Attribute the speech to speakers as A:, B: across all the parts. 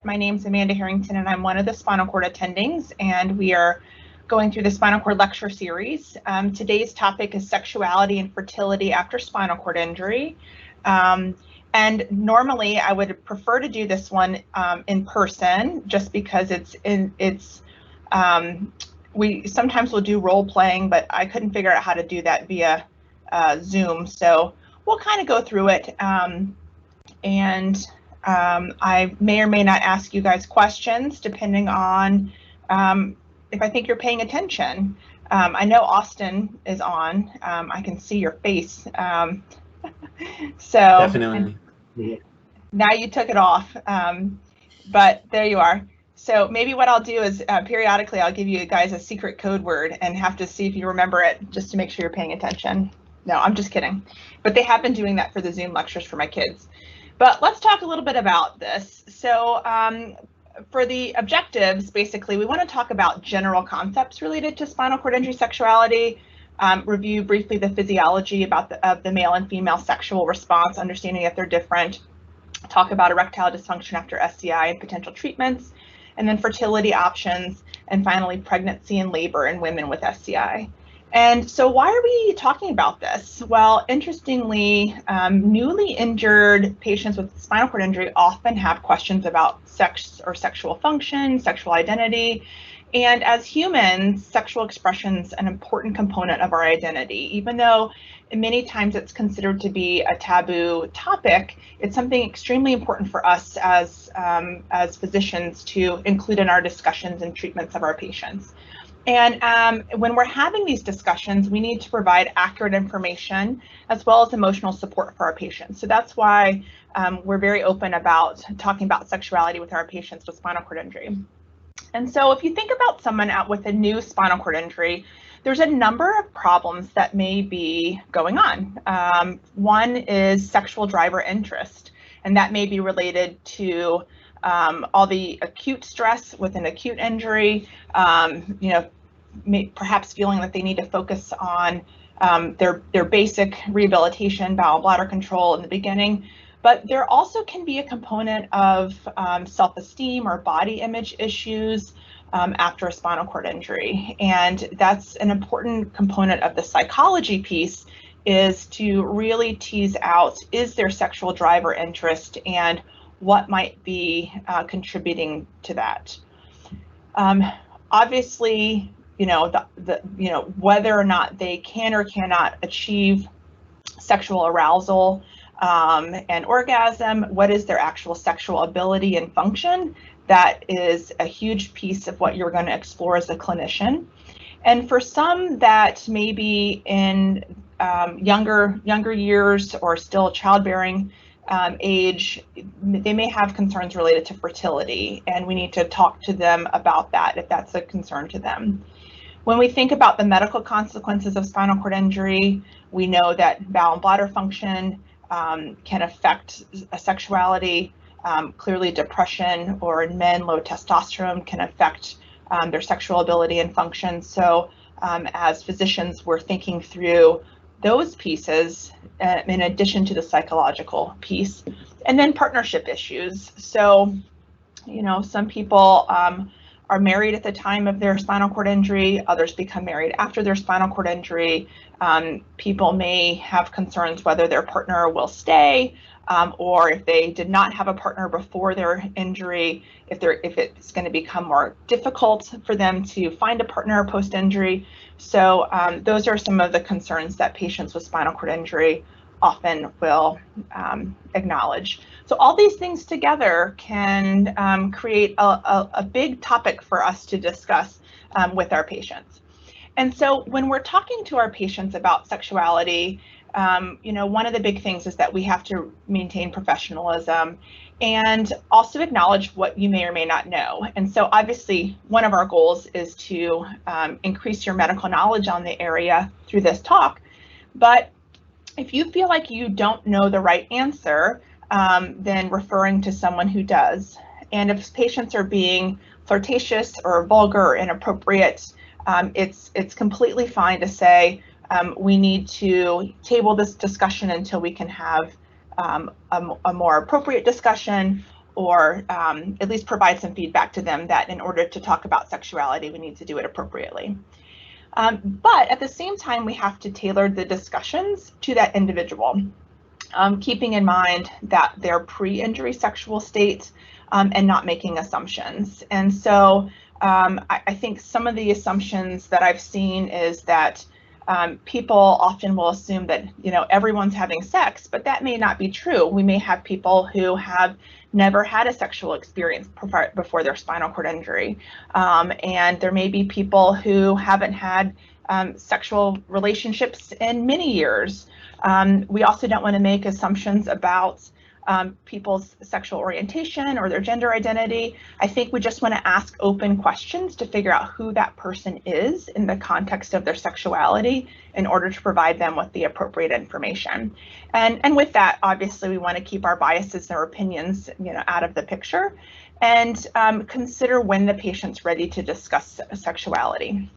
A: My name's Amanda Harrington, and I'm one of the spinal cord attendings, and we are going through the spinal cord lecture series. Today's topic is sexuality and fertility after spinal cord injury. And normally I would prefer to do this one in person, just because we sometimes will do role playing, but I couldn't figure out how to do that via Zoom. So we'll kind of go through it. I may or may not ask you guys questions depending on if I think you're paying attention. I know Austin is on. I can see your face. So
B: Definitely.
A: Now you took it off, but there you are. So maybe what I'll do is periodically I'll give you guys a secret code word and have to see if you remember it, just to make sure you're paying attention. No, I'm just kidding. But they have been doing that for the Zoom lectures for my kids. But let's talk a little bit about this. So for the objectives, basically, we want to talk about general concepts related to spinal cord injury sexuality, review briefly the physiology of the male and female sexual response, understanding that they're different, talk about erectile dysfunction after SCI and potential treatments, and then fertility options, and finally pregnancy and labor in women with SCI. And so why are we talking about this? Well, interestingly, newly injured patients with spinal cord injury often have questions about sex or sexual function, sexual identity. And as humans, sexual expression is an important component of our identity. Even though many times it's considered to be a taboo topic, it's something extremely important for us as physicians to include in our discussions and treatments of our patients. And when we're having these discussions, we need to provide accurate information as well as emotional support for our patients. So that's why we're very open about talking about sexuality with our patients with spinal cord injury. And so if you think about someone out with a new spinal cord injury, there's a number of problems that may be going on. One is sexual driver interest, and that may be related to all the acute stress with an acute injury, perhaps feeling that they need to focus on their basic rehabilitation, bowel bladder control in the beginning. But there also can be a component of self-esteem or body image issues after a spinal cord injury. And that's an important component of the psychology piece, is to really tease out, is there sexual driver interest and what might be contributing to that. Obviously, whether or not they can or cannot achieve sexual arousal and orgasm, what is their actual sexual ability and function? That is a huge piece of what you're going to explore as a clinician. And for some that may be in younger years or still childbearing age, they may have concerns related to fertility, and we need to talk to them about that if that's a concern to them. When we think about the medical consequences of spinal cord injury, we know that bowel and bladder function can affect sexuality. Clearly depression, or in men, low testosterone can affect their sexual ability and function. So as physicians, we're thinking through those pieces in addition to the psychological piece. And then partnership issues. So, some people are married at the time of their spinal cord injury, others become married after their spinal cord injury. People may have concerns whether their partner will stay, or if they did not have a partner before their injury, if it's going to become more difficult for them to find a partner post-injury. So those are some of the concerns that patients with spinal cord injury often will acknowledge. So all these things together can create a big topic for us to discuss with our patients. And so when we're talking to our patients about sexuality, one of the big things is that we have to maintain professionalism and also acknowledge what you may or may not know. And so obviously one of our goals is to increase your medical knowledge on the area through this talk. But if you feel like you don't know the right answer, then referring to someone who does. And if patients are being flirtatious or vulgar or inappropriate, it's completely fine to say, we need to table this discussion until we can have a more appropriate discussion, or at least provide some feedback to them that in order to talk about sexuality, we need to do it appropriately. But at the same time, we have to tailor the discussions to that individual, keeping in mind that they're pre-injury sexual state and not making assumptions. And so I think some of the assumptions that I've seen is that people often will assume that, you know, everyone's having sex, but that may not be true. We may have people who have never had a sexual experience before their spinal cord injury. And there may be people who haven't had sexual relationships in many years. We also don't want to make assumptions about people's sexual orientation or their gender identity. I think we just want to ask open questions to figure out who that person is in the context of their sexuality in order to provide them with the appropriate information. And with that, obviously, we want to keep our biases and our opinions, you know, out of the picture, and consider when the patient's ready to discuss sexuality.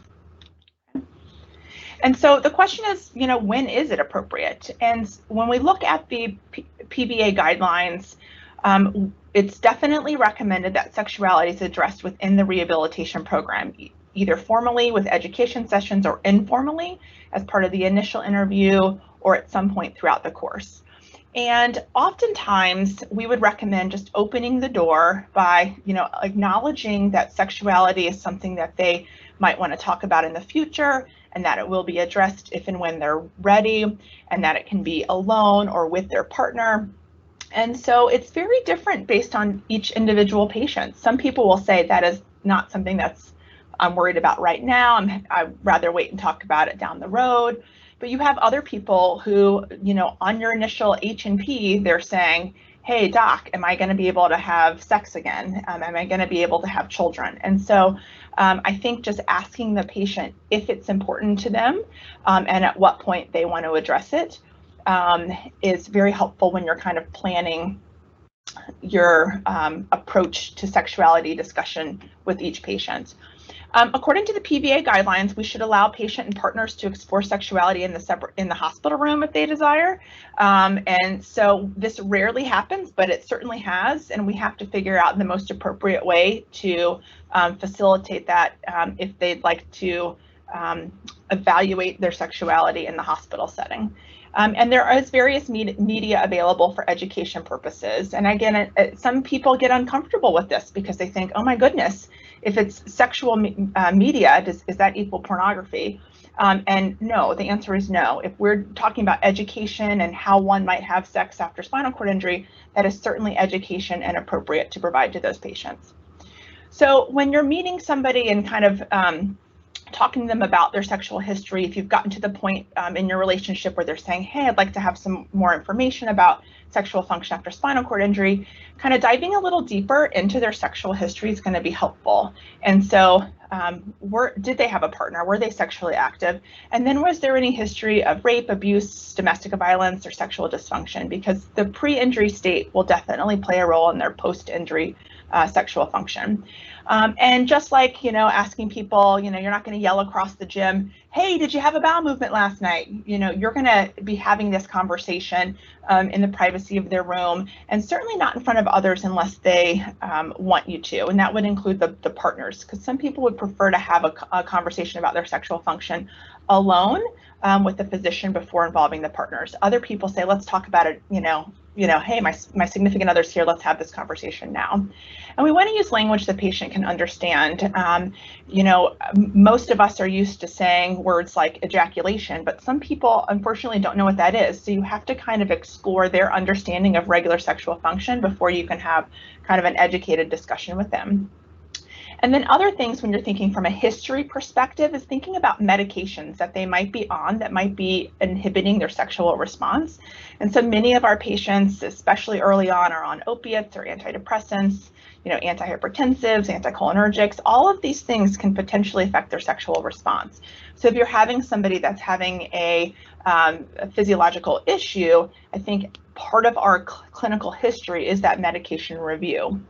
A: And so the question is, you know, when is it appropriate? And when we look at the PBA guidelines, it's definitely recommended that sexuality is addressed within the rehabilitation program, either formally with education sessions or informally as part of the initial interview or at some point throughout the course. And oftentimes we would recommend just opening the door by, you know, acknowledging that sexuality is something that they might want to talk about in the future, and that it will be addressed if and when they're ready, and that it can be alone or with their partner. And so it's very different based on each individual patient. Some people will say that is not something that's I'm worried about right now. I'd rather wait and talk about it down the road. But you have other people who, you know, on your initial H&P, they're saying, hey, doc, am I going to be able to have sex again? Am I going to be able to have children? And so I think just asking the patient if it's important to them and at what point they want to address it is very helpful when you're kind of planning your approach to sexuality discussion with each patient. According to the PBA guidelines, we should allow patient and partners to explore sexuality in the hospital room if they desire. And so this rarely happens, but it certainly has, and we have to figure out the most appropriate way to facilitate that if they'd like to evaluate their sexuality in the hospital setting. And there is various media available for education purposes. And again, some people get uncomfortable with this because they think, oh my goodness, if it's sexual media, is that equal pornography? And no, the answer is no. If we're talking about education and how one might have sex after spinal cord injury, that is certainly education and appropriate to provide to those patients. So when you're meeting somebody and kind of talking to them about their sexual history, if you've gotten to the point in your relationship where they're saying, hey, I'd like to have some more information about sexual function after spinal cord injury, kind of diving a little deeper into their sexual history is going to be helpful. And so did they have a partner? Were they sexually active? And then was there any history of rape, abuse, domestic violence, or sexual dysfunction? Because the pre-injury state will definitely play a role in their post-injury sexual function. And just like, you know, asking people, you know, you're not going to yell across the gym, hey, did you have a bowel movement last night? You know, you're going to be having this conversation in the privacy of their room, and certainly not in front of others unless they want you to. And that would include the partners, because some people would prefer to have a conversation about their sexual function alone with the physician before involving the partners. Other people say, let's talk about it, you know, hey, my significant other's here, let's have this conversation now. And we want to use language the patient can understand. You know, most of us are used to saying words like ejaculation, but some people unfortunately don't know what that is. So you have to kind of explore their understanding of regular sexual function before you can have kind of an educated discussion with them. And then other things when you're thinking from a history perspective is thinking about medications that they might be on that might be inhibiting their sexual response. And so many of our patients, especially early on, are on opiates or antidepressants, you know, antihypertensives, anticholinergics. All of these things can potentially affect their sexual response. So if you're having somebody that's having a physiological issue, I think part of our clinical history is that medication review.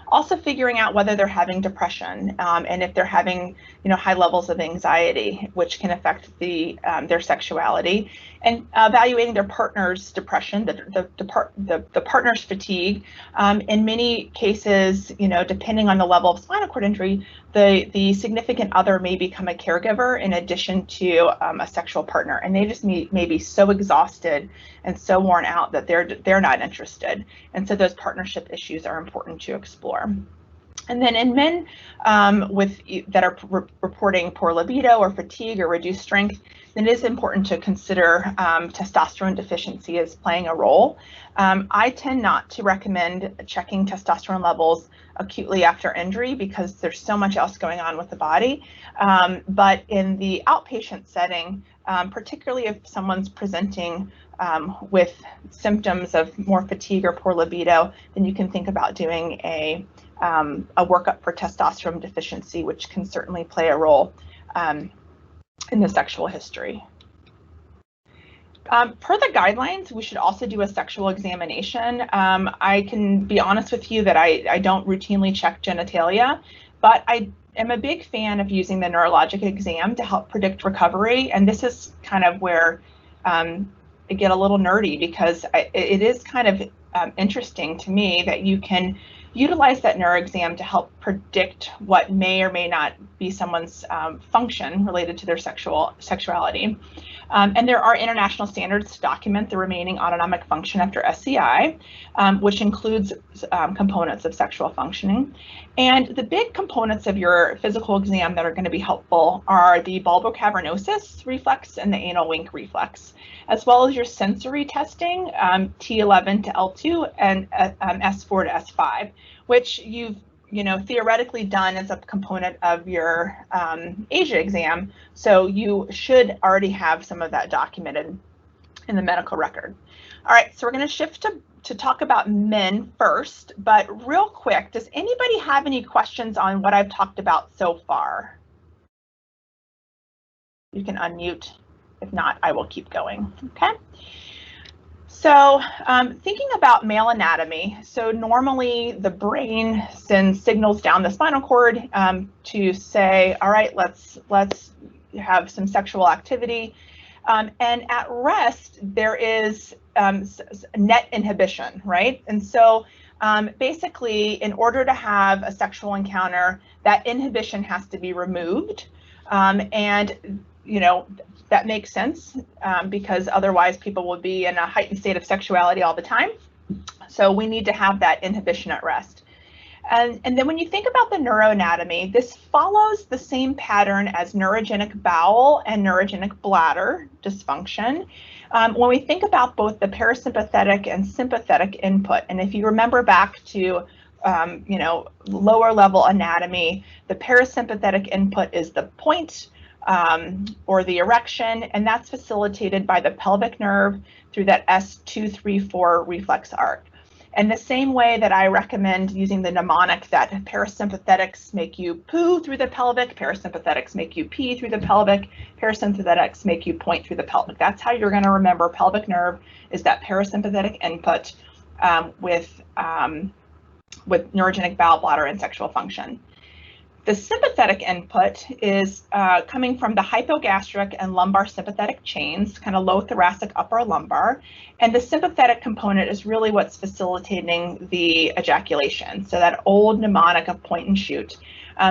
A: Also figuring out whether they're having depression and if they're having, high levels of anxiety, which can affect their sexuality, and evaluating their partner's depression, the partner's fatigue. In many cases, depending on the level of spinal cord injury, the significant other may become a caregiver in addition to a sexual partner, and they just may be so exhausted and so worn out that they're not interested. And so those partnership issues are important to explore. And then in men that are reporting poor libido or fatigue or reduced strength, then it is important to consider testosterone deficiency as playing a role. I tend not to recommend checking testosterone levels acutely after injury because there's so much else going on with the body. But in the outpatient setting, particularly if someone's presenting with symptoms of more fatigue or poor libido, then you can think about doing a workup for testosterone deficiency, which can certainly play a role in the sexual history. Per the guidelines, we should also do a sexual examination. I can be honest with you that I don't routinely check genitalia, but I am a big fan of using the neurologic exam to help predict recovery. And this is kind of where I get a little nerdy, because it is kind of interesting to me that you can utilize that neuroexam to help predict what may or may not be someone's function related to their sexuality. And there are international standards to document the remaining autonomic function after SCI, which includes components of sexual functioning. And the big components of your physical exam that are going to be helpful are the bulbocavernosus reflex and the anal wink reflex, as well as your sensory testing, T11 to L2 and S4 to S5, which you've theoretically done as a component of your ASIA exam. So you should already have some of that documented in the medical record. All right, so we're going to shift to talk about men first, but real quick, does anybody have any questions on what I've talked about so far? You can unmute. If not, I will keep going, okay? So thinking about male anatomy, so normally the brain sends signals down the spinal cord to say, all right, let's have some sexual activity. And at rest, there is net inhibition, right? And so basically, in order to have a sexual encounter, that inhibition has to be removed. And that makes sense because otherwise people will be in a heightened state of sexuality all the time. So we need to have that inhibition at rest. And then when you think about the neuroanatomy, this follows the same pattern as neurogenic bowel and neurogenic bladder dysfunction. When we think about both the parasympathetic and sympathetic input, and if you remember back to lower level anatomy, the parasympathetic input is the point or the erection, and that's facilitated by the pelvic nerve through that S234 reflex arc. And the same way that I recommend using the mnemonic that parasympathetics make you poo through the pelvic, parasympathetics make you pee through the pelvic, parasympathetics make you point through the pelvic. That's how you're going to remember pelvic nerve is that parasympathetic input with neurogenic bowel, bladder, and sexual function. The sympathetic input is coming from the hypogastric and lumbar sympathetic chains, kind of low thoracic, upper lumbar. And the sympathetic component is really what's facilitating the ejaculation. So that old mnemonic of point and shoot.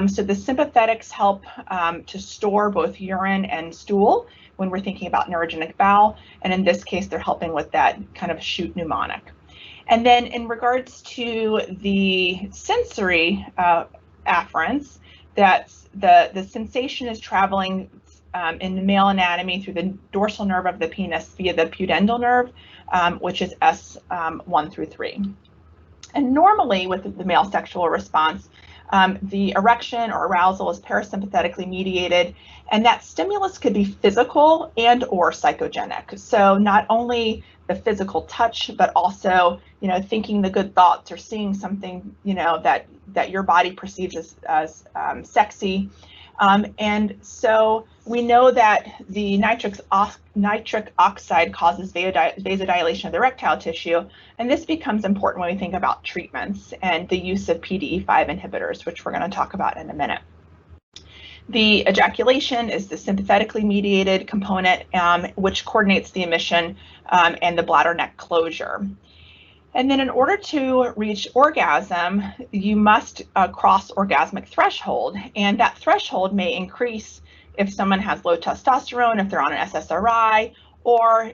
A: So the sympathetics help to store both urine and stool when we're thinking about neurogenic bowel. And in this case, they're helping with that kind of shoot mnemonic. And then in regards to the sensory afferents, that the sensation is traveling in the male anatomy through the dorsal nerve of the penis via the pudendal nerve, which is S1 through 3. And normally with the male sexual response, the erection or arousal is parasympathetically mediated, and that stimulus could be physical and or psychogenic. So not only the physical touch, but also, thinking the good thoughts or seeing something, that your body perceives as sexy. And so we know that the nitric oxide causes vasodilation of the erectile tissue, and this becomes important when we think about treatments and the use of PDE5 inhibitors, which we're going to talk about in a minute. The ejaculation is the sympathetically mediated component, which coordinates the emission and the bladder neck closure. And then in order to reach orgasm, you must cross orgasmic threshold, and that threshold may increase if someone has low testosterone, if they're on an SSRI, or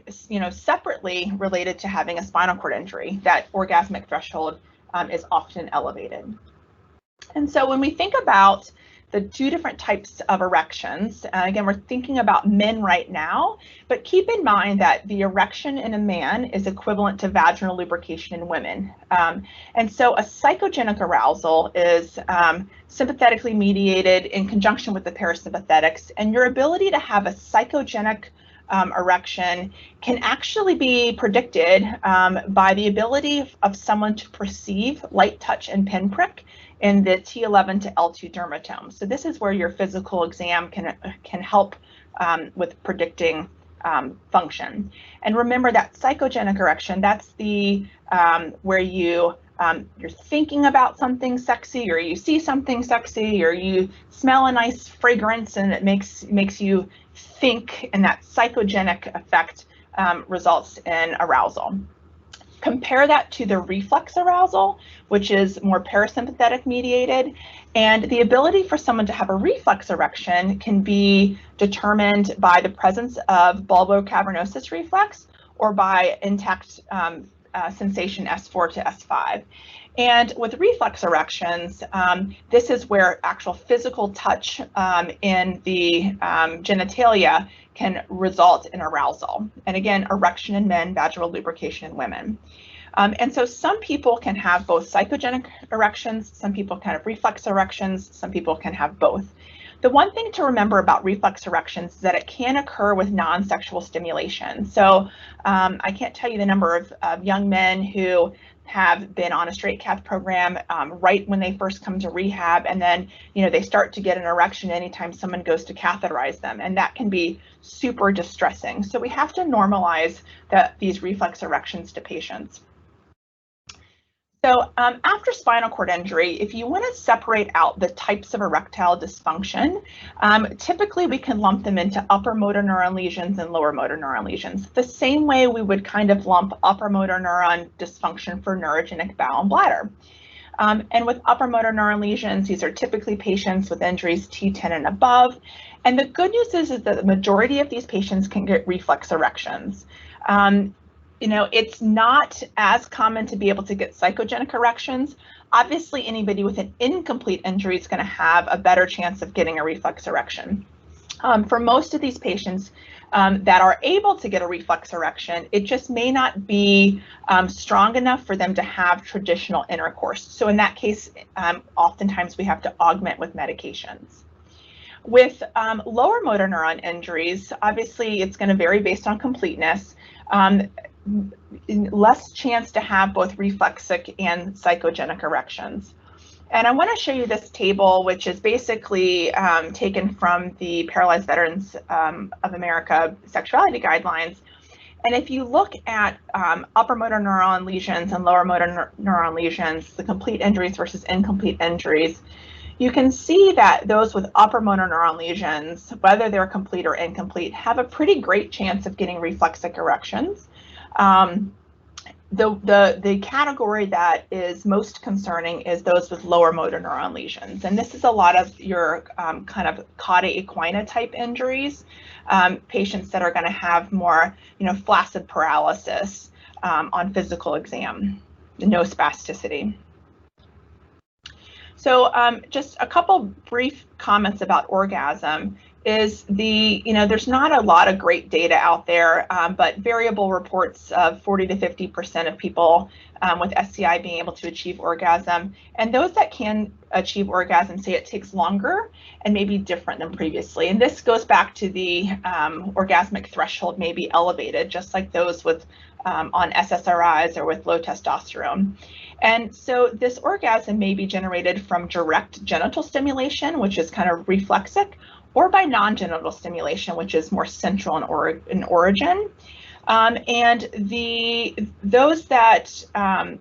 A: separately related to having a spinal cord injury. That orgasmic threshold is often elevated. And so when we think about the two different types of erections, again, we're thinking about men right now, but keep in mind that the erection in a man is equivalent to vaginal lubrication in women. And so a psychogenic arousal is sympathetically mediated in conjunction with the parasympathetics, and your ability to have a psychogenic erection can actually be predicted by the ability of someone to perceive light touch and pinprick in the T11 to L2 dermatome. So this is where your physical exam can help with predicting function. And remember that psychogenic erection, that's the where you're thinking about something sexy, or you see something sexy, or you smell a nice fragrance and it makes you think, and that psychogenic effect results in arousal. Compare that to the reflex arousal, which is more parasympathetic mediated, and the ability for someone to have a reflex erection can be determined by the presence of bulbocavernosus reflex or by intact sensation S4 to S5. And with reflex erections, this is where actual physical touch in the genitalia can result in arousal. And again, erection in men, vaginal lubrication in women. And so some people can have both psychogenic erections, some people can have reflex erections, some people can have both. The one thing to remember about reflex erections is that it can occur with non-sexual stimulation. So I can't tell you the number of young men who have been on a straight cath program right when they first come to rehab, and then they start to get an erection anytime someone goes to catheterize them, and that can be super distressing. So we have to normalize these reflex erections to patients. So after spinal cord injury, if you want to separate out the types of erectile dysfunction, typically we can lump them into upper motor neuron lesions and lower motor neuron lesions, the same way we would kind of lump upper motor neuron dysfunction for neurogenic bowel and bladder. And with upper motor neuron lesions, these are typically patients with injuries T10 and above. And the good news is that the majority of these patients can get reflex erections. It's not as common to be able to get psychogenic erections. Obviously, anybody with an incomplete injury is going to have a better chance of getting a reflex erection. For most of these patients that are able to get a reflex erection, it just may not be strong enough for them to have traditional intercourse. So in that case, oftentimes we have to augment with medications. With lower motor neuron injuries, obviously it's going to vary based on completeness. Less chance to have both reflexic and psychogenic erections. And I want to show you this table, which is basically taken from the Paralyzed Veterans of America Sexuality Guidelines. And if you look at upper motor neuron lesions and lower motor neuron lesions, the complete injuries versus incomplete injuries, you can see that those with upper motor neuron lesions, whether they're complete or incomplete, have a pretty great chance of getting reflexic erections. The category that is most concerning is those with lower motor neuron lesions. And this is a lot of your kind of cauda equina type injuries, patients that are going to have more, flaccid paralysis on physical exam, no spasticity. So just a couple brief comments about orgasm is there's not a lot of great data out there, but variable reports of 40 to 50% of people with SCI being able to achieve orgasm. And those that can achieve orgasm say it takes longer and may be different than previously. And this goes back to the orgasmic threshold may be elevated, just like those with on SSRIs or with low testosterone. And so this orgasm may be generated from direct genital stimulation, which is kind of reflexic, or by non-genital stimulation, which is more central in origin. And those that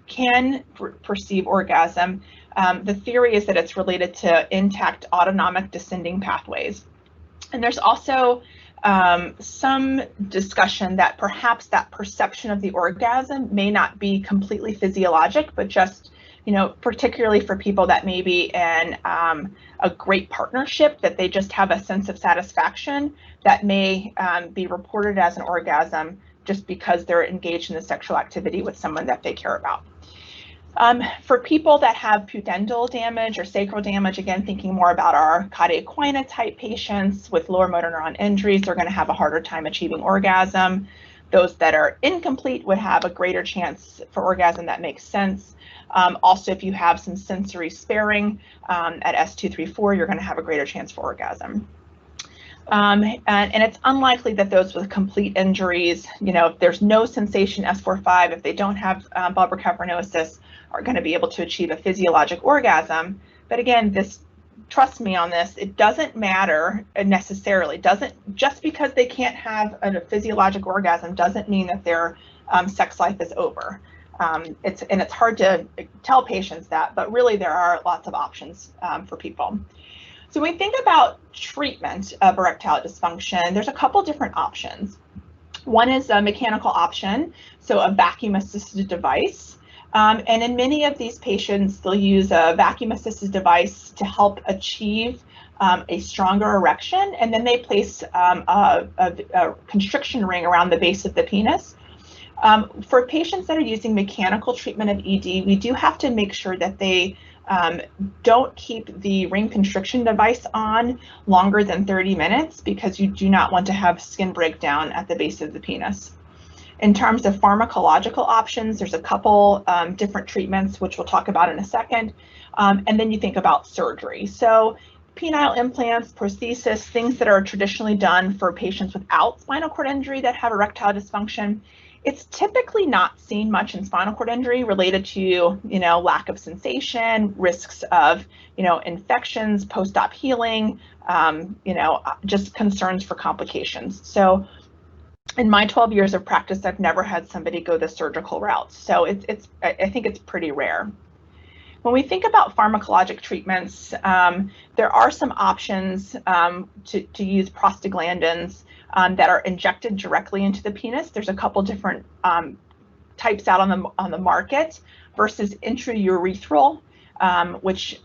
A: can perceive orgasm, the theory is that it's related to intact autonomic descending pathways. And there's also some discussion that perhaps that perception of the orgasm may not be completely physiologic, but just, particularly for people that may be in a great partnership, that they just have a sense of satisfaction that may be reported as an orgasm just because they're engaged in the sexual activity with someone that they care about. For people that have pudendal damage or sacral damage, again, thinking more about our cauda equina type patients with lower motor neuron injuries, they're going to have a harder time achieving orgasm. Those that are incomplete would have a greater chance for orgasm. That makes sense. Also, if you have some sensory sparing at S234, you're going to have a greater chance for orgasm. And it's unlikely that those with complete injuries, if there's no sensation S4-5, if they don't have bulbar cavernosus, are going to be able to achieve a physiologic orgasm. But again, trust me on this, it doesn't matter necessarily. Just because they can't have a physiologic orgasm doesn't mean that their sex life is over. It's hard to tell patients that, but really there are lots of options for people. So when we think about treatment of erectile dysfunction, there's a couple different options. One is a mechanical option, so a vacuum-assisted device. And in many of these patients, they'll use a vacuum-assisted device to help achieve a stronger erection, and then they place a constriction ring around the base of the penis. For patients that are using mechanical treatment of ED, we do have to make sure that they don't keep the ring constriction device on longer than 30 minutes because you do not want to have skin breakdown at the base of the penis. In terms of pharmacological options, there's a couple different treatments, which we'll talk about in a second. And then you think about surgery. So penile implants, prosthesis, things that are traditionally done for patients without spinal cord injury that have erectile dysfunction. It's typically not seen much in spinal cord injury related to, lack of sensation, risks of, infections, post-op healing, just concerns for complications. So in my 12 years of practice, I've never had somebody go the surgical route. So I think it's pretty rare. When we think about pharmacologic treatments, there are some options to use prostaglandins that are injected directly into the penis. There's a couple different types out on the market versus intraurethral, which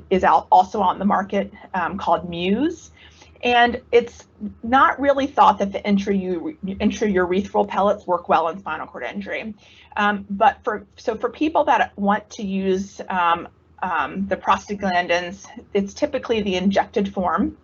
A: is also on the market called Muse. And it's not really thought that the intraurethral pellets work well in spinal cord injury. But for people that want to use the prostaglandins, it's typically the injected form,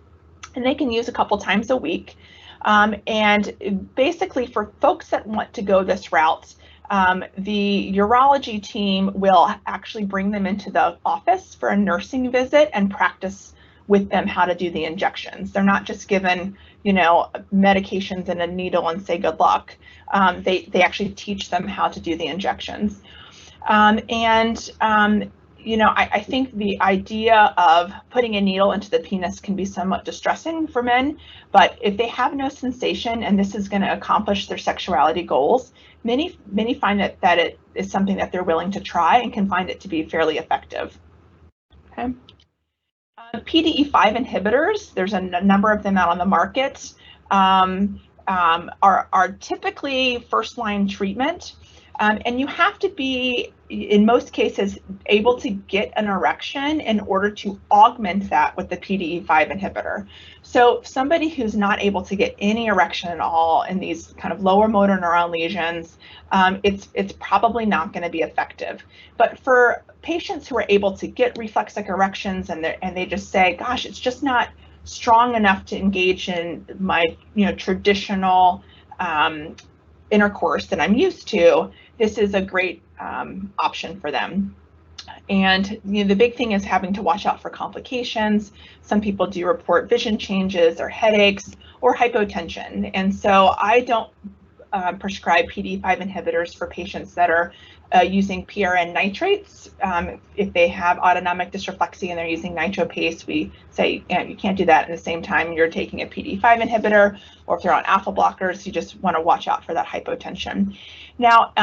A: and they can use a couple times a week. And basically for folks that want to go this route, the urology team will actually bring them into the office for a nursing visit and practice with them how to do the injections. They're not just given, medications and a needle and say good luck. They actually teach them how to do the injections. I think the idea of putting a needle into the penis can be somewhat distressing for men, but if they have no sensation and this is going to accomplish their sexuality goals, many find that it is something that they're willing to try and can find it to be fairly effective. Okay. PDE5 inhibitors, there's a number of them out on the market, are typically first-line treatment. And you have to be, in most cases, able to get an erection in order to augment that with the PDE5 inhibitor. So somebody who's not able to get any erection at all in these kind of lower motor neuron lesions, it's probably not going to be effective. But for patients who are able to get reflexic erections and they just say, gosh, it's just not strong enough to engage in my traditional intercourse that I'm used to, this is a great option for them. And the big thing is having to watch out for complications. Some people do report vision changes or headaches or hypotension. And so I don't prescribe PDE5 inhibitors for patients that are using PRN nitrates. If they have autonomic dysreflexia and they're using nitro-paste, we say you can't do that at the same time you're taking a PDE5 inhibitor, or if they're on alpha blockers, you just want to watch out for that hypotension. Now,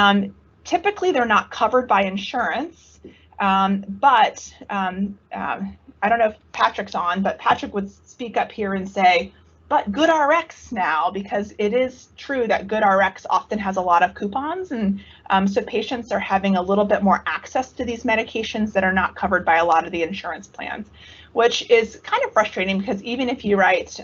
A: typically they're not covered by insurance, but I don't know if Patrick's on, but Patrick would speak up here and say, but GoodRx now, because it is true that GoodRx often has a lot of coupons, and so patients are having a little bit more access to these medications that are not covered by a lot of the insurance plans, which is kind of frustrating, because even if you write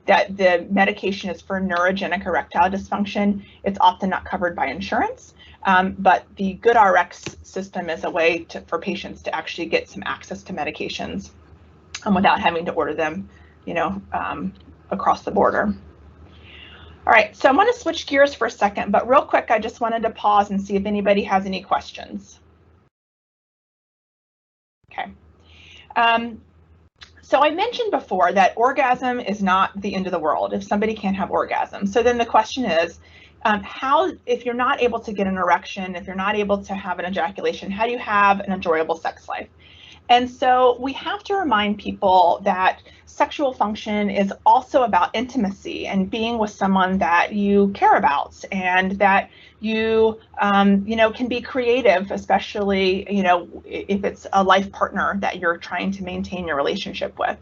A: that the medication is for neurogenic erectile dysfunction, it's often not covered by insurance. But the GoodRx system is a way for patients to actually get some access to medications without having to order them, across the border. All right, so I'm going to switch gears for a second, but real quick, I just wanted to pause and see if anybody has any questions. Okay. So I mentioned before that orgasm is not the end of the world if somebody can't have orgasm. So then the question is, if you're not able to get an erection, if you're not able to have an ejaculation, how do you have an enjoyable sex life? And so we have to remind people that sexual function is also about intimacy and being with someone that you care about, and that you, can be creative, especially, if it's a life partner that you're trying to maintain your relationship with.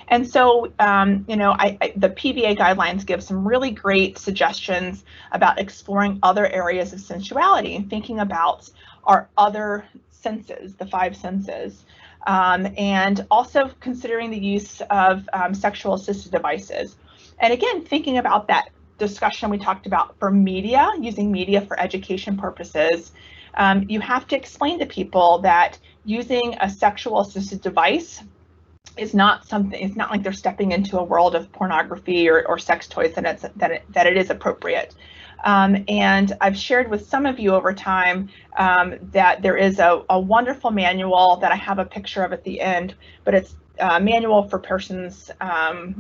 A: And so, the PVA guidelines give some really great suggestions about exploring other areas of sensuality and thinking about our other senses, the 5 senses. And also considering the use of sexual assisted devices. And again, thinking about that discussion we talked about for media, using media for education purposes, you have to explain to people that using a sexual assisted device is not something, it's not like they're stepping into a world of pornography or sex toys, and that it is appropriate. And I've shared with some of you over time that there is a wonderful manual that I have a picture of at the end, but it's a manual for persons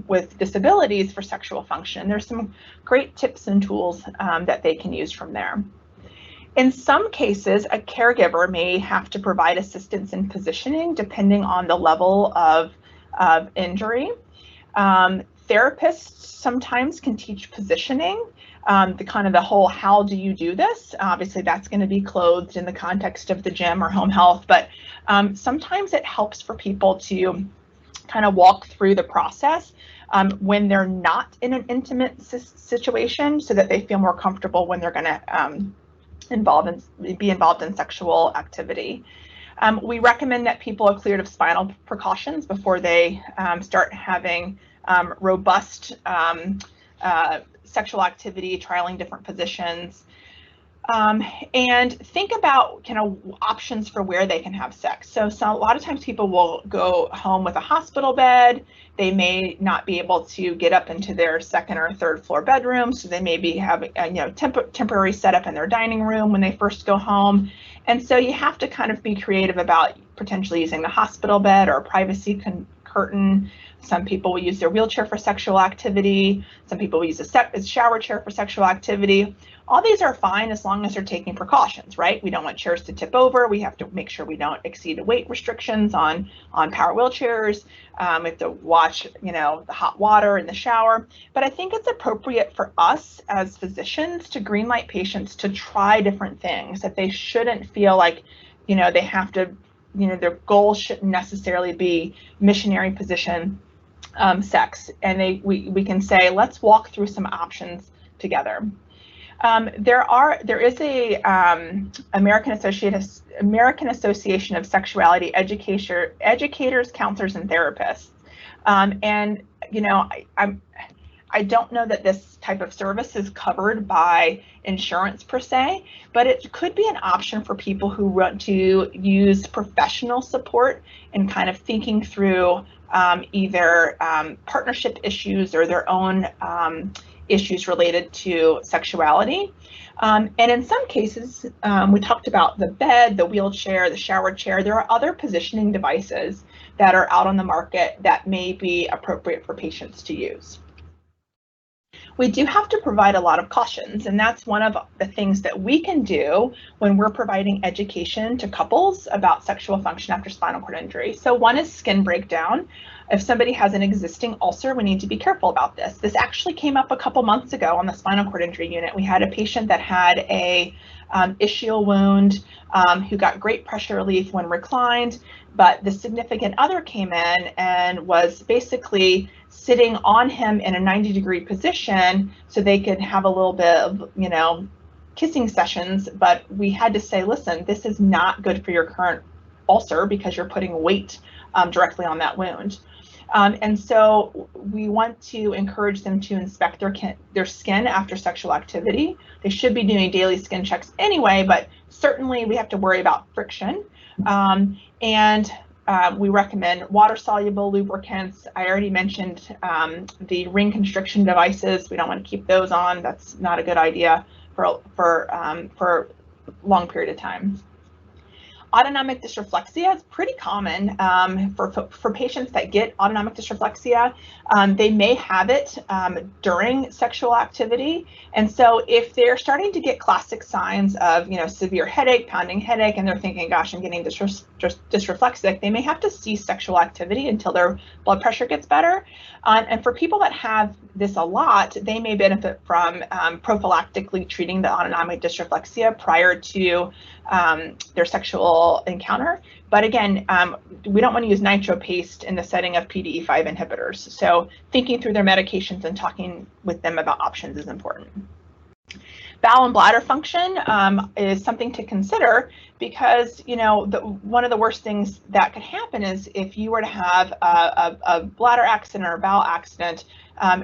A: with disabilities for sexual function. There's some great tips and tools that they can use from there. In some cases, a caregiver may have to provide assistance in positioning depending on the level of injury. Therapists sometimes can teach positioning. The whole how do you do this? Obviously, that's going to be clothed in the context of the gym or home health, but sometimes it helps for people to kind of walk through the process when they're not in an intimate situation, so that they feel more comfortable when they're going to be involved in sexual activity. We recommend that people are cleared of spinal precautions before they start having robust sexual activity, trialing different positions, and think about options for where they can have sex. So a lot of times people will go home with a hospital bed. They may not be able to get up into their 2nd or 3rd floor bedroom, so they may be having temporary setup in their dining room when they first go home. And so you have to kind of be creative about potentially using the hospital bed or a privacy curtain. Some people will use their wheelchair for sexual activity. Some people will use a shower chair for sexual activity. All these are fine as long as they're taking precautions, right? We don't want chairs to tip over. We have to make sure we don't exceed the weight restrictions on power wheelchairs. We have to watch, the hot water in the shower. But I think it's appropriate for us as physicians to greenlight patients to try different things, that they shouldn't feel like, they have to, their goal shouldn't necessarily be missionary position sex. And we can say, let's walk through some options together. There is a American Association of Sexuality educators, counselors, and therapists. And I don't know that this type of service is covered by insurance per se, but it could be an option for people who want to use professional support and kind of thinking through either partnership issues or their own issues related to sexuality. And in some cases, we talked about the bed, the wheelchair, the shower chair. There are other positioning devices that are out on the market that may be appropriate for patients to use. We do have to provide a lot of cautions, and that's one of the things that we can do when we're providing education to couples about sexual function after spinal cord injury. So one is skin breakdown. If somebody has an existing ulcer, we need to be careful about this. This actually came up a couple months ago on the spinal cord injury unit. We had a patient that had a ischial wound who got great pressure relief when reclined, but the significant other came in and was basically sitting on him in a 90-degree position so they could have a little bit of, kissing sessions. But we had to say, listen, this is not good for your current ulcer because you're putting weight directly on that wound. And so we want to encourage them to inspect their skin after sexual activity. They should be doing daily skin checks anyway, but certainly we have to worry about friction. We recommend water-soluble lubricants. I already mentioned the ring constriction devices. We don't want to keep those on. That's not a good idea for a long period of time. Autonomic dysreflexia is pretty common for patients that get autonomic dysreflexia. They may have it during sexual activity. And so if they're starting to get classic signs of, severe headache, pounding headache, and they're thinking, gosh, I'm getting dysreflexic, they may have to cease sexual activity until their blood pressure gets better. And for people that have this a lot, they may benefit from prophylactically treating the autonomic dysreflexia prior to their sexual encounter. But again, we don't want to use nitro paste in the setting of PDE5 inhibitors. So thinking through their medications and talking with them about options is important. Bowel and bladder function is something to consider because, one of the worst things that could happen is if you were to have a bladder accident or a bowel accident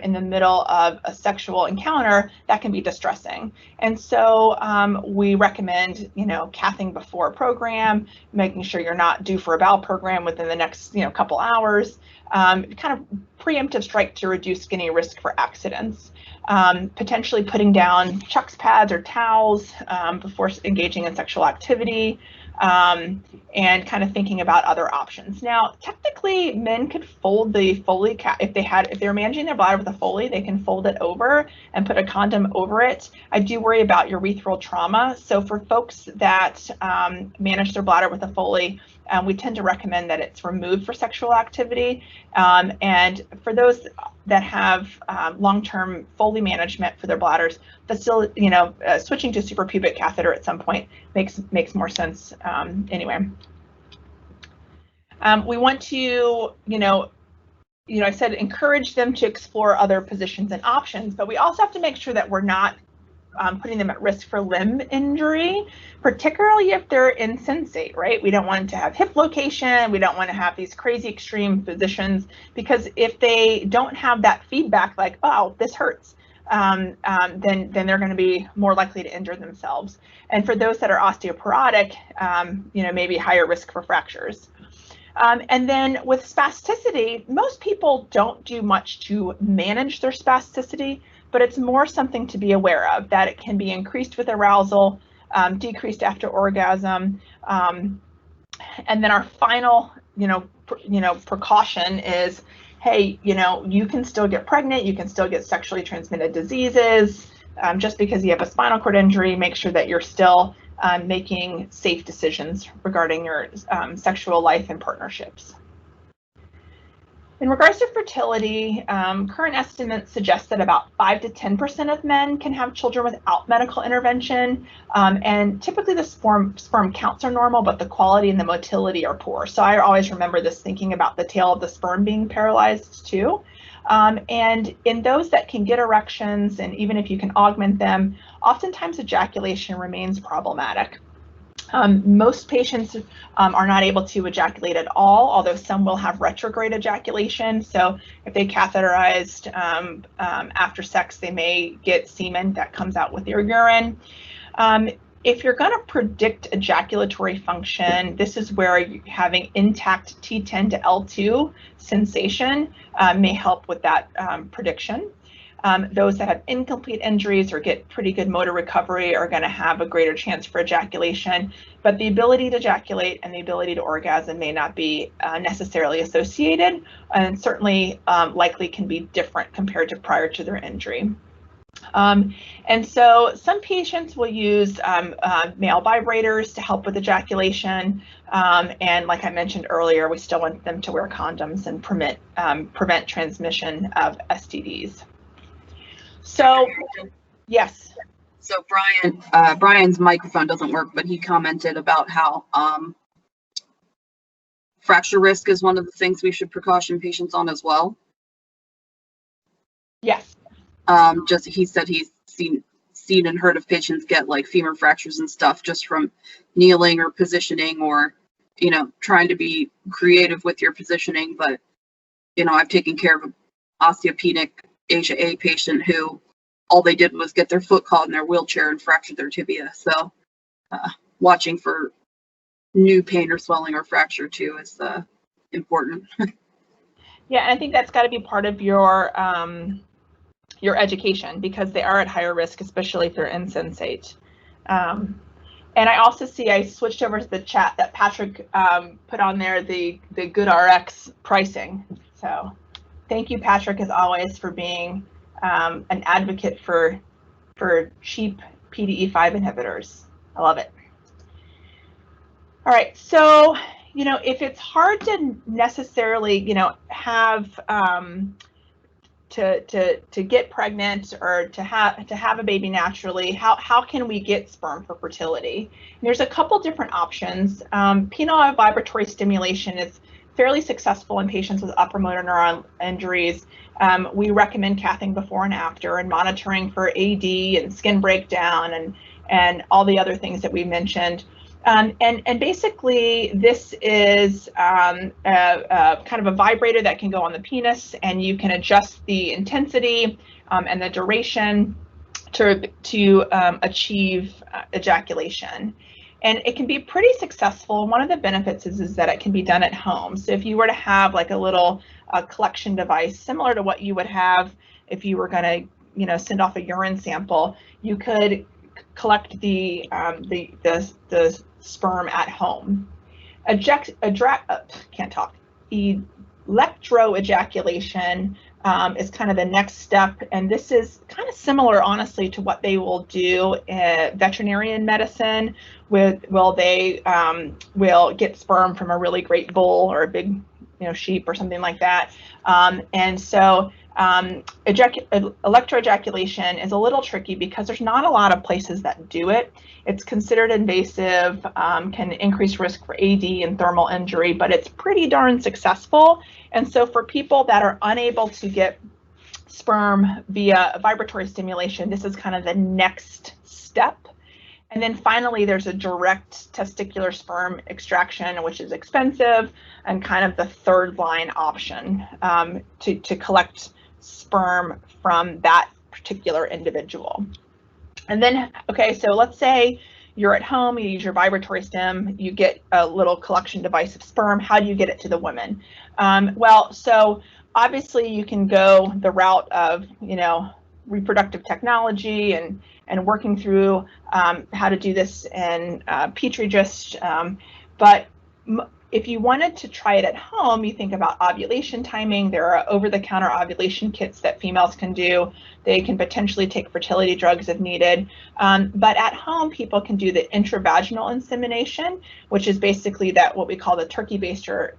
A: in the middle of a sexual encounter, that can be distressing. And so we recommend, cathing before a program, making sure you're not due for a bowel program within the next, couple hours, kind of preemptive strike to reduce any risk for accidents. Potentially putting down Chucks pads or towels before engaging in sexual activity, and kind of thinking about other options. Now, technically, men could fold the Foley cap if they're managing their bladder with a Foley, they can fold it over and put a condom over it. I do worry about urethral trauma, so for folks that manage their bladder with a Foley, we tend to recommend that it's removed for sexual activity. And for those that have long-term Foley management for their bladders, but still, switching to suprapubic catheter at some point makes more sense anyway. We want to, I said encourage them to explore other positions and options, but we also have to make sure that we're not putting them at risk for limb injury, particularly if they're insensate, right? We don't want to have hip location. We don't want to have these crazy extreme positions, because if they don't have that feedback like, oh, this hurts, then they're going to be more likely to injure themselves. And for those that are osteoporotic, maybe higher risk for fractures. And then with spasticity, most people don't do much to manage their spasticity, but it's more something to be aware of, that it can be increased with arousal, decreased after orgasm. And then our final, precaution is, hey, you can still get pregnant, you can still get sexually transmitted diseases. Just because you have a spinal cord injury, make sure that you're still making safe decisions regarding your sexual life and partnerships. In regards to fertility, current estimates suggest that about 5 to 10% of men can have children without medical intervention, and typically the sperm counts are normal, but the quality and the motility are poor. So I always remember this, thinking about the tail of the sperm being paralyzed too. And in those that can get erections, and even if you can augment them, oftentimes ejaculation remains problematic. Most patients are not able to ejaculate at all, although some will have retrograde ejaculation. So if they catheterized after sex, they may get semen that comes out with their urine. If you're going to predict ejaculatory function, this is where having intact T10 to L2 sensation may help with that prediction. Those that have incomplete injuries or get pretty good motor recovery are going to have a greater chance for ejaculation, but the ability to ejaculate and the ability to orgasm may not be necessarily associated, and certainly likely can be different compared to prior to their injury. And so some patients will use male vibrators to help with ejaculation. And like I mentioned earlier, we still want them to wear condoms and prevent transmission of STDs. So, yes.
B: So Brian's microphone doesn't work, but he commented about how fracture risk is one of the things we should precaution patients on as well.
A: Yes.
B: Just he said he's seen and heard of patients get like femur fractures and stuff just from kneeling or positioning, or trying to be creative with your positioning. But I've taken care of an osteopenic Asia A patient who all they did was get their foot caught in their wheelchair and fractured their tibia. So watching for new pain or swelling or fracture too is important.
A: Yeah, I think that's got to be part of your education, because they are at higher risk, especially if they're insensate. And I also see, I switched over to the chat that Patrick put on there, the good RX pricing. So thank you, Patrick, as always, for being an advocate for cheap PDE5 inhibitors. I love it. All right, so if it's hard to necessarily have to get pregnant or to have a baby naturally, how can we get sperm for fertility? And there's a couple different options. Penile vibratory stimulation is fairly successful in patients with upper motor neuron injuries. We recommend cathing before and after, and monitoring for AD and skin breakdown and all the other things that we mentioned. And basically, this is kind of a vibrator that can go on the penis, and you can adjust the intensity and the duration to achieve ejaculation. And it can be pretty successful. One of the benefits is that it can be done at home. So if you were to have like a little collection device similar to what you would have if you were going to send off a urine sample, you could collect the sperm at home. Electroejaculation is kind of the next step, and this is kind of similar, honestly, to what they will do in veterinarian medicine. They will get sperm from a really great bull or a big sheep or something like that, and so electroejaculation is a little tricky because there's not a lot of places that do it. It's considered invasive, can increase risk for AD and thermal injury, but it's pretty darn successful. And so for people that are unable to get sperm via vibratory stimulation, this is kind of the next step. And then finally, there's a direct testicular sperm extraction, which is expensive and kind of the third line option to collect sperm from that particular individual. And then, okay, so let's say you're at home, you use your vibratory stim, you get a little collection device of sperm. How do you get it to the woman? Well, so obviously you can go the route of, reproductive technology and working through how to do this in Petri dish. But if you wanted to try it at home, you think about ovulation timing. There are over-the-counter ovulation kits that females can do. They can potentially take fertility drugs if needed. But at home, people can do the intravaginal insemination, which is basically what we call the turkey baster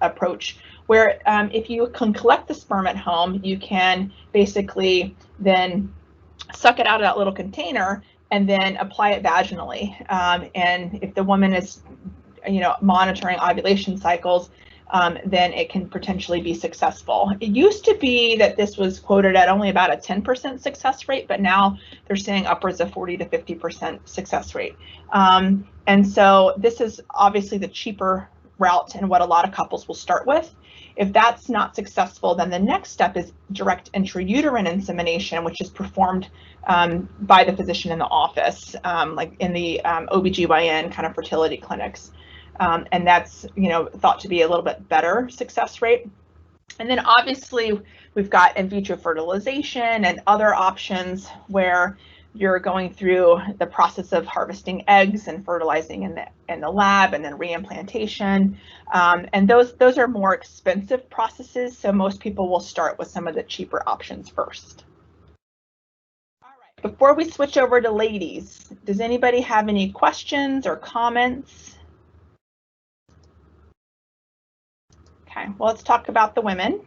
A: approach, where if you can collect the sperm at home, you can basically then suck it out of that little container and then apply it vaginally. And if the woman is monitoring ovulation cycles, then it can potentially be successful. It used to be that this was quoted at only about a 10% success rate, but now they're saying upwards of 40 to 50% success rate. And so this is obviously the cheaper route and what a lot of couples will start with. If that's not successful, then the next step is direct intrauterine insemination, which is performed by the physician in the office, like in the OBGYN kind of fertility clinics. And that's thought to be a little bit better success rate. And then obviously we've got in vitro fertilization and other options where you're going through the process of harvesting eggs and fertilizing in the lab, and then reimplantation. And those are more expensive processes, so most people will start with some of the cheaper options first. All right, before we switch over to ladies, does anybody have any questions or comments? Okay, well, let's talk about the women.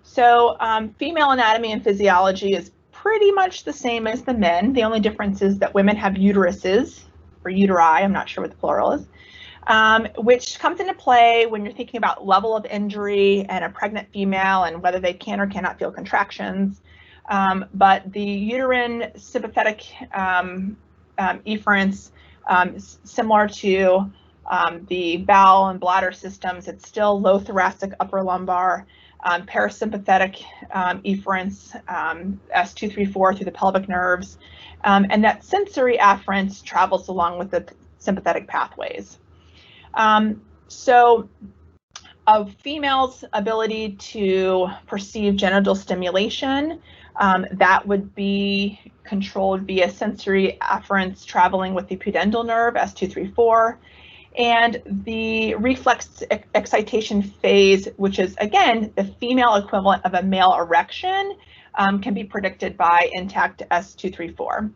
A: So female anatomy and physiology is pretty much the same as the men. The only difference is that women have uteruses, or uteri, I'm not sure what the plural is, which comes into play when you're thinking about level of injury and a pregnant female and whether they can or cannot feel contractions. But the uterine sympathetic efferents, similar to the bowel and bladder systems, it's still low thoracic, upper lumbar. Parasympathetic efferents, S234 through the pelvic nerves, and that sensory afferent travels along with the sympathetic pathways. So a female's ability to perceive genital stimulation, that would be controlled via sensory afferents traveling with the pudendal nerve, S234. And the reflex excitation phase, which is, again, the female equivalent of a male erection, can be predicted by intact S234.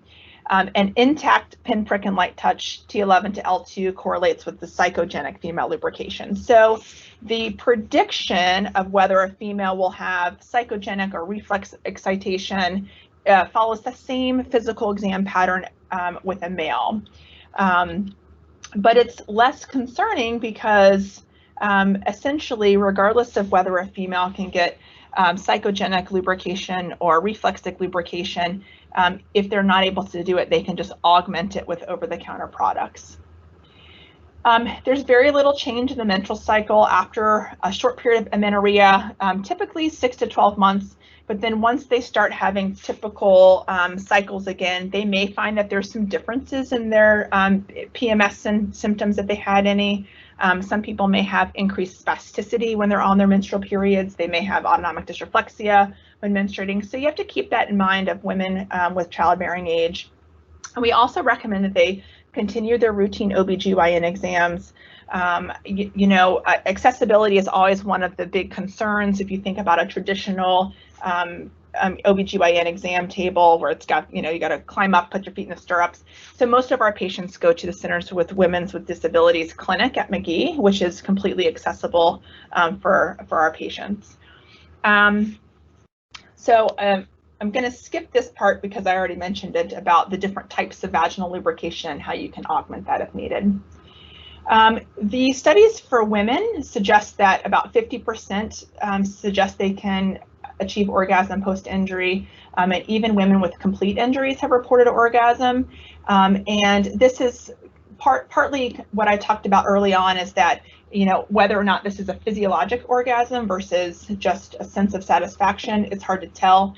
A: And intact pinprick and light touch, T11 to L2, correlates with the psychogenic female lubrication. So the prediction of whether a female will have psychogenic or reflex excitation follows the same physical exam pattern with a male. But it's less concerning because essentially, regardless of whether a female can get psychogenic lubrication or reflexic lubrication, if they're not able to do it, they can just augment it with over-the-counter products. There's very little change in the menstrual cycle after a short period of amenorrhea, typically 6 to 12 months. But then once they start having typical cycles again, they may find that there's some differences in their PMS symptoms if they had any. Some people may have increased spasticity when they're on their menstrual periods. They may have autonomic dysreflexia when menstruating. So you have to keep that in mind of women with childbearing age. And we also recommend that they continue their routine OB/GYN exams. Accessibility is always one of the big concerns. If you think about a traditional OB/GYN exam table where it's got, you got to climb up, put your feet in the stirrups. So most of our patients go to the Centers with Women's with Disabilities Clinic at McGee, which is completely accessible for our patients. I'm going to skip this part because I already mentioned it about the different types of vaginal lubrication and how you can augment that if needed. The studies for women suggest that about 50% suggest they can achieve orgasm post-injury, and even women with complete injuries have reported orgasm. And this is partly what I talked about early on, is that whether or not this is a physiologic orgasm versus just a sense of satisfaction, it's hard to tell.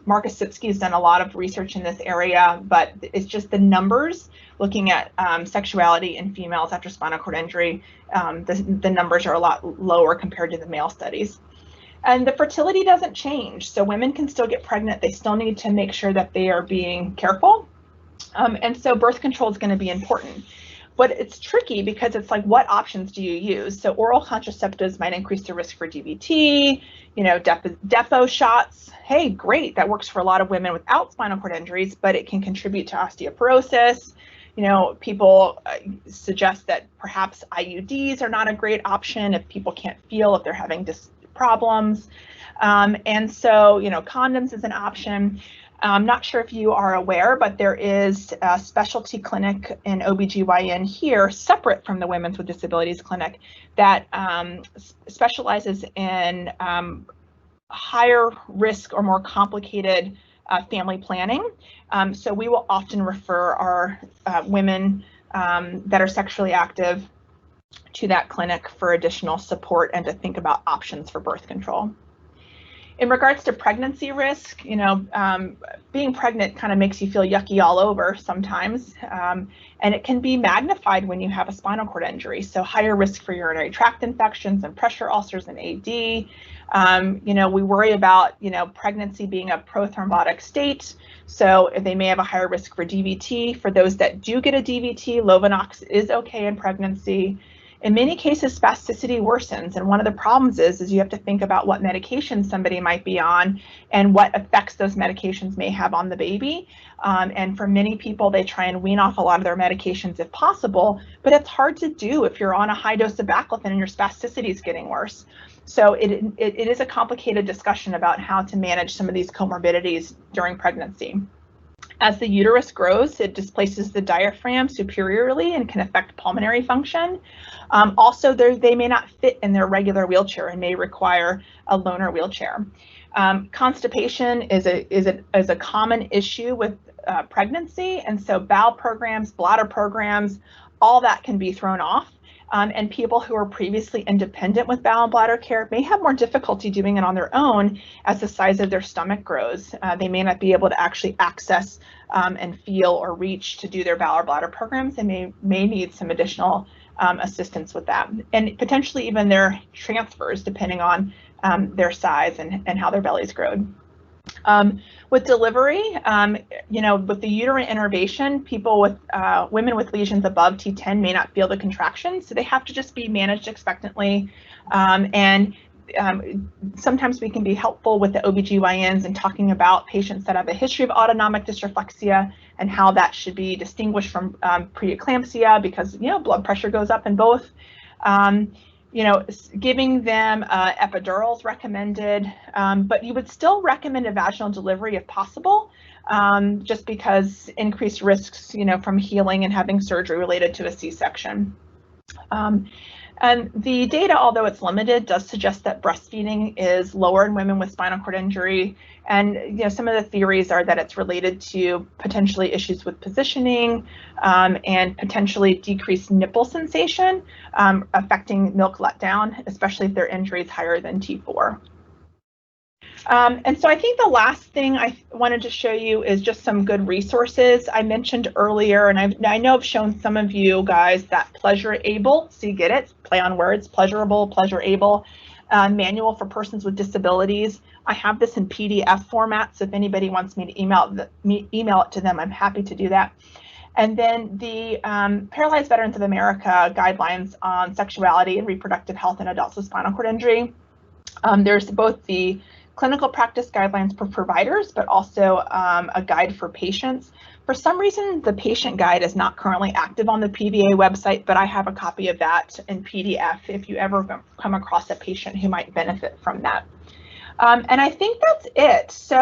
A: Marcus Sipsky has done a lot of research in this area, but it's just the numbers. Looking at sexuality in females after spinal cord injury, the numbers are a lot lower compared to the male studies. And the fertility doesn't change, so women can still get pregnant. They still need to make sure that they are being careful. And so birth control is going to be important. But it's tricky because it's like, what options do you use? So oral contraceptives might increase the risk for DVT, depo shots. Hey, great, that works for a lot of women without spinal cord injuries, but it can contribute to osteoporosis. People suggest that perhaps IUDs are not a great option if people can't feel, if they're having problems. And so, condoms is an option. I'm not sure if you are aware, but there is a specialty clinic in OB/GYN here, separate from the Women's with Disabilities Clinic, that specializes in higher risk or more complicated family planning. So we will often refer our women that are sexually active to that clinic for additional support and to think about options for birth control. In regards to pregnancy risk, being pregnant kind of makes you feel yucky all over sometimes, and it can be magnified when you have a spinal cord injury. So higher risk for urinary tract infections and pressure ulcers and AD. We worry about, pregnancy being a prothrombotic state. So they may have a higher risk for DVT. For those that do get a DVT, Lovenox is okay in pregnancy. In many cases, spasticity worsens, and one of the problems is you have to think about what medications somebody might be on and what effects those medications may have on the baby. And for many people, they try and wean off a lot of their medications if possible, but it's hard to do if you're on a high dose of baclofen and your spasticity is getting worse. So it is a complicated discussion about how to manage some of these comorbidities during pregnancy. As the uterus grows, it displaces the diaphragm superiorly and can affect pulmonary function. Also, they may not fit in their regular wheelchair and may require a loaner wheelchair. Constipation is a common issue with pregnancy, and so bowel programs, bladder programs, all that can be thrown off. And people who are previously independent with bowel and bladder care may have more difficulty doing it on their own as the size of their stomach grows. They may not be able to actually access and feel or reach to do their bowel or bladder programs. They may need some additional assistance with that, and potentially even their transfers depending on their size and how their belly's grown. With delivery, with the uterine innervation, people with women with lesions above T10 may not feel the contractions, so they have to just be managed expectantly. Sometimes we can be helpful with the OBGYNs in talking about patients that have a history of autonomic dysreflexia and how that should be distinguished from preeclampsia, because blood pressure goes up in both. Giving them epidurals recommended, but you would still recommend a vaginal delivery if possible, just because increased risks, from healing and having surgery related to a C-section. And the data, although it's limited, does suggest that breastfeeding is lower in women with spinal cord injury. And some of the theories are that it's related to potentially issues with positioning and potentially decreased nipple sensation, affecting milk letdown, especially if their injury is higher than T4. And so I think the last thing I wanted to show you is just some good resources. I mentioned earlier, and I know I've shown some of you guys that Pleasure-Able, so you get it, play on words, pleasurable, Pleasure-Able, manual for persons with disabilities. I have this in PDF format, so if anybody wants me to email it to them, I'm happy to do that. And then the Paralyzed Veterans of America guidelines on sexuality and reproductive health in adults with spinal cord injury. There's both the clinical practice guidelines for providers, but also a guide for patients. For some reason, the patient guide is not currently active on the PVA website, but I have a copy of that in PDF if you ever come across a patient who might benefit from that. And I think that's it. So